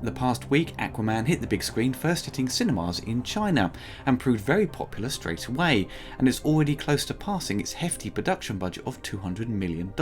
The past week, Aquaman hit the big screen, first hitting cinemas in China, and proved very popular straight away, and is already close to passing its hefty production budget of $200 million.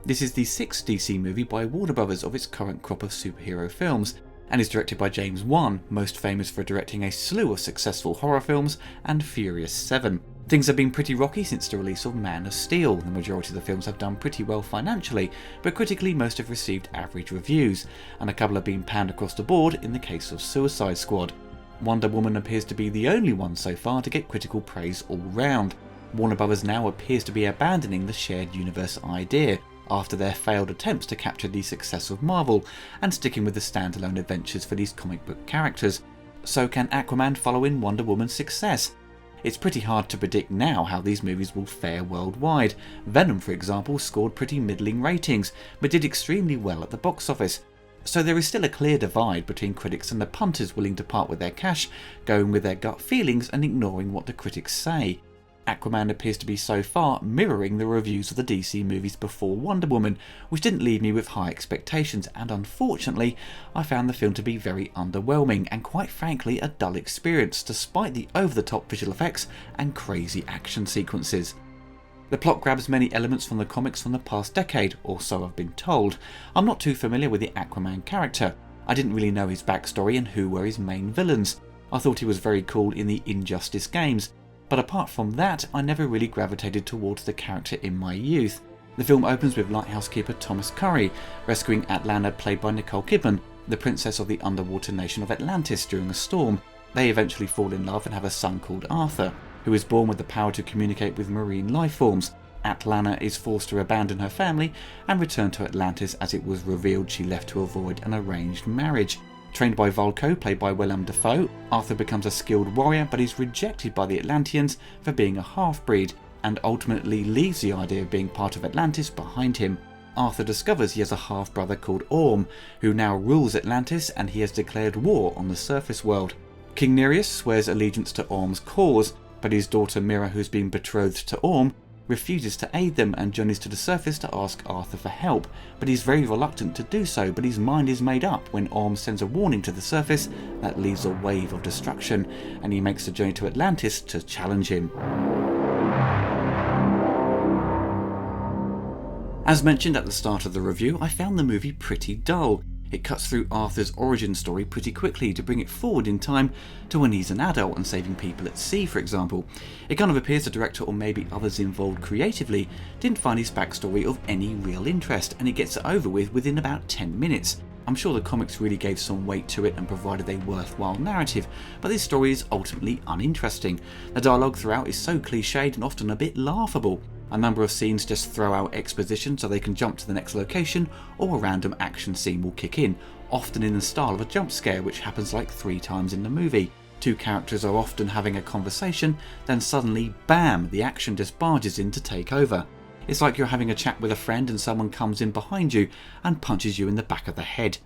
This is the sixth DC movie by Warner Bros. Of its current crop of superhero films, and is directed by James Wan, most famous for directing a slew of successful horror films and Furious 7. Things have been pretty rocky since the release of Man of Steel. The majority of the films have done pretty well financially, but critically most have received average reviews, and a couple have been panned across the board in the case of Suicide Squad. Wonder Woman appears to be the only one so far to get critical praise all round. Warner Bros. Now appears to be abandoning the shared universe idea, after their failed attempts to capture the success of Marvel, and sticking with the standalone adventures for these comic book characters. So can Aquaman follow in Wonder Woman's success? It's pretty hard to predict now how these movies will fare worldwide. Venom, for example, scored pretty middling ratings, but did extremely well at the box office. So there is still a clear divide between critics and the punters willing to part with their cash, going with their gut feelings and ignoring what the critics say. Aquaman appears to be so far mirroring the reviews of the DC movies before Wonder Woman, which didn't leave me with high expectations, and unfortunately I found the film to be very underwhelming and quite frankly a dull experience despite the over-the-top visual effects and crazy action sequences. The plot grabs many elements from the comics from the past decade, or so I've been told. I'm not too familiar with the Aquaman character. I didn't really know his backstory and who were his main villains. I thought he was very cool in the Injustice games, but apart from that, I never really gravitated towards the character in my youth. The film opens with lighthouse keeper Thomas Curry rescuing Atlanta, played by Nicole Kidman, the princess of the underwater nation of Atlantis, during a storm. They eventually fall in love and have a son called Arthur, who is born with the power to communicate with marine life forms. Atlanta is forced to abandon her family and return to Atlantis, as it was revealed she left to avoid an arranged marriage. Trained by Vulko, played by Willem Dafoe, Arthur becomes a skilled warrior but is rejected by the Atlanteans for being a half-breed, and ultimately leaves the idea of being part of Atlantis behind him. Arthur discovers he has a half-brother called Orm, who now rules Atlantis, and he has declared war on the surface world. King Nereus swears allegiance to Orm's cause, but his daughter Mira, who's been betrothed to Orm, refuses to aid them and journeys to the surface to ask Arthur for help, but he's very reluctant to do so. But his mind is made up when Orm sends a warning to the surface that leaves a wave of destruction, and he makes the journey to Atlantis to challenge him. As mentioned at the start of the review, I found the movie pretty dull. It cuts through Arthur's origin story pretty quickly to bring it forward in time to when he's an adult and saving people at sea, for example. It kind of appears the director, or maybe others involved creatively, didn't find his backstory of any real interest, and it gets it over with within about 10 minutes. I'm sure the comics really gave some weight to it and provided a worthwhile narrative, but this story is ultimately uninteresting. The dialogue throughout is so cliched and often a bit laughable. A number of scenes just throw out exposition so they can jump to the next location, or a random action scene will kick in, often in the style of a jump scare, which happens like 3 times in the movie. Two characters are often having a conversation, then suddenly, bam, the action just barges in to take over. It's like you're having a chat with a friend and someone comes in behind you and punches you in the back of the head.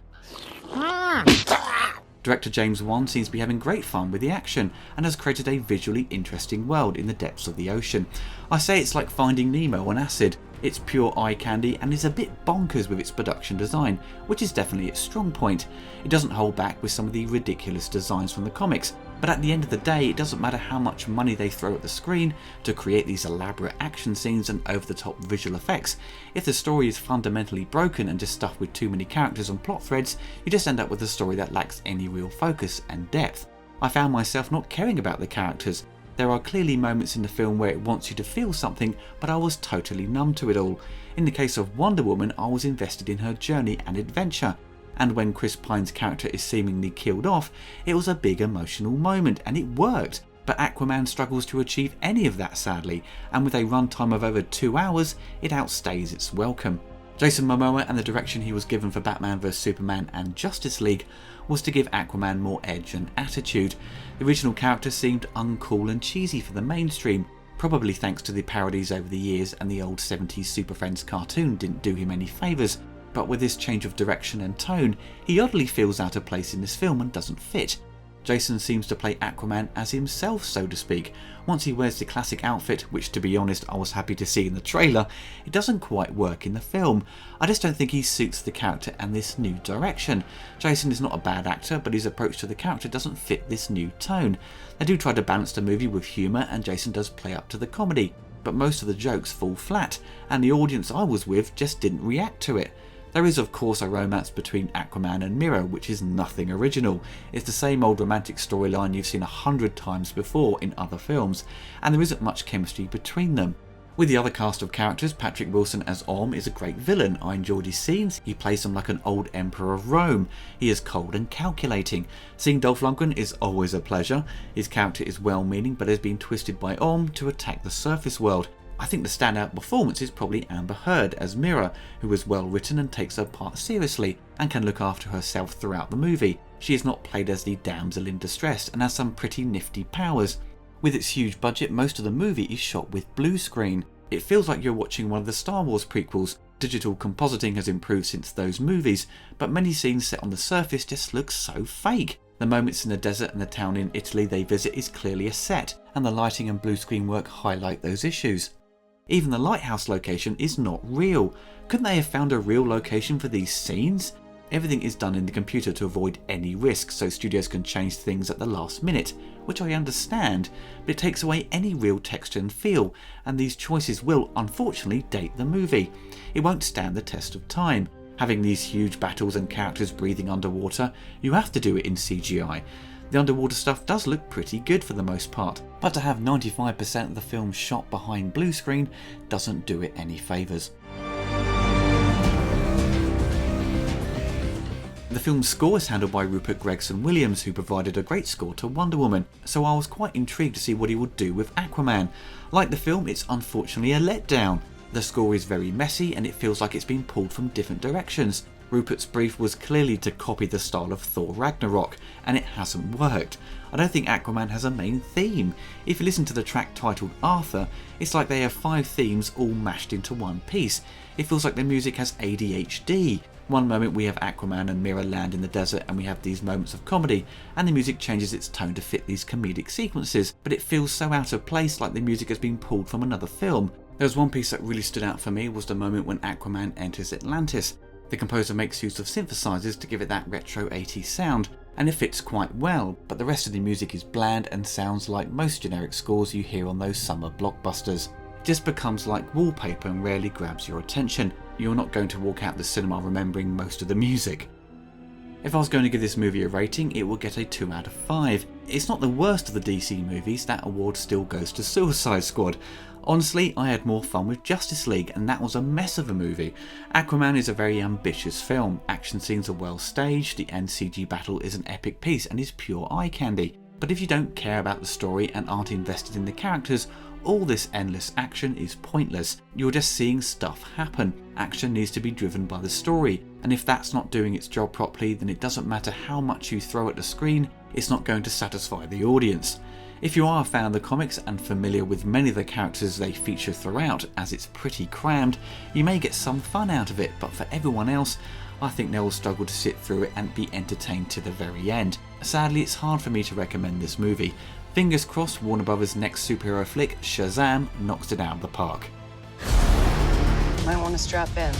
Director James Wan seems to be having great fun with the action and has created a visually interesting world in the depths of the ocean. I say it's like Finding Nemo on acid. It's pure eye candy and is a bit bonkers with its production design, which is definitely its strong point. It doesn't hold back with some of the ridiculous designs from the comics, but at the end of the day it doesn't matter how much money they throw at the screen to create these elaborate action scenes and over-the-top visual effects. If the story is fundamentally broken and just stuffed with too many characters and plot threads, you just end up with a story that lacks any real focus and depth. I found myself not caring about the characters. There are clearly moments in the film where it wants you to feel something, but I was totally numb to it all. In the case of Wonder Woman, I was invested in her journey and adventure, and when Chris Pine's character is seemingly killed off, it was a big emotional moment and it worked. But Aquaman struggles to achieve any of that, sadly, and with a runtime of over 2 hours, it outstays its welcome. Jason Momoa and the direction he was given for Batman vs Superman and Justice League was to give Aquaman more edge and attitude. The original character seemed uncool and cheesy for the mainstream, probably thanks to the parodies over the years, and the old 70s Super Friends cartoon didn't do him any favours. but with this change of direction and tone, he oddly feels out of place in this film and doesn't fit. Jason seems to play Aquaman as himself, so to speak. Once he wears the classic outfit, which to be honest I was happy to see in the trailer, it doesn't quite work in the film. I just don't think he suits the character and this new direction. Jason is not a bad actor, but his approach to the character doesn't fit this new tone. They do try to balance the movie with humour, and Jason does play up to the comedy, but most of the jokes fall flat, and the audience I was with just didn't react to it. There is of course a romance between Aquaman and Mira, which is nothing original. It's the same old romantic storyline you've seen 100 times before in other films, and there isn't much chemistry between them. With the other cast of characters, Patrick Wilson as Om is a great villain. I enjoyed his scenes. He plays him like an old emperor of Rome. He is cold and calculating. Seeing Dolph Lundgren is always a pleasure. His character is well-meaning but has been twisted by Om to attack the surface world. I think the standout performance is probably Amber Heard as Mira, who is well written and takes her part seriously and can look after herself throughout the movie. She is not played as the damsel in distress and has some pretty nifty powers. With its huge budget, most of the movie is shot with blue screen. It feels like you're watching one of the Star Wars prequels. Digital compositing has improved since those movies, but many scenes set on the surface just look so fake. The moments in the desert and the town in Italy they visit is clearly a set, and the lighting and blue screen work highlight those issues. Even the lighthouse location is not real. Couldn't they have found a real location for these scenes? Everything is done in the computer to avoid any risk, so studios can change things at the last minute, which I understand, but it takes away any real texture and feel, and these choices will, unfortunately, date the movie. It won't stand the test of time. Having these huge battles and characters breathing underwater, you have to do it in CGI. The underwater stuff does look pretty good for the most part, but to have 95% of the film shot behind blue screen doesn't do it any favours. The film's score is handled by Rupert Gregson-Williams, who provided a great score to Wonder Woman, so I was quite intrigued to see what he would do with Aquaman. Like the film, it's unfortunately a letdown. The score is very messy and it feels like it's been pulled from different directions. Rupert's brief was clearly to copy the style of Thor Ragnarok, and it hasn't worked. I don't think Aquaman has a main theme. If you listen to the track titled Arthur, it's like they have 5 themes all mashed into one piece. It feels like the music has ADHD. One moment we have Aquaman and Mira land in the desert and we have these moments of comedy, and the music changes its tone to fit these comedic sequences, but it feels so out of place, like the music has been pulled from another film. There was one piece that really stood out for me, was the moment when Aquaman enters Atlantis. The composer makes use of synthesizers to give it that retro 80s sound, and it fits quite well, but the rest of the music is bland and sounds like most generic scores you hear on those summer blockbusters. It just becomes like wallpaper and rarely grabs your attention. You're not going to walk out the cinema remembering most of the music. If I was going to give this movie a rating, it will get a 2 out of 5. It's not the worst of the DC movies, that award still goes to Suicide Squad. Honestly, I had more fun with Justice League, and that was a mess of a movie. Aquaman is a very ambitious film. Action scenes are well staged, the end CG battle is an epic piece and is pure eye candy. But if you don't care about the story and aren't invested in the characters, all this endless action is pointless. You're just seeing stuff happen. Action needs to be driven by the story, and if that's not doing its job properly, then it doesn't matter how much you throw at the screen, it's not going to satisfy the audience. If you are a fan of the comics and familiar with many of the characters they feature throughout, as it's pretty crammed, you may get some fun out of it, but for everyone else, I think they will struggle to sit through it and be entertained to the very end. Sadly, it's hard for me to recommend this movie. Fingers crossed Warner Brothers' next superhero flick, Shazam, knocks it out of the park. Might want to strap in.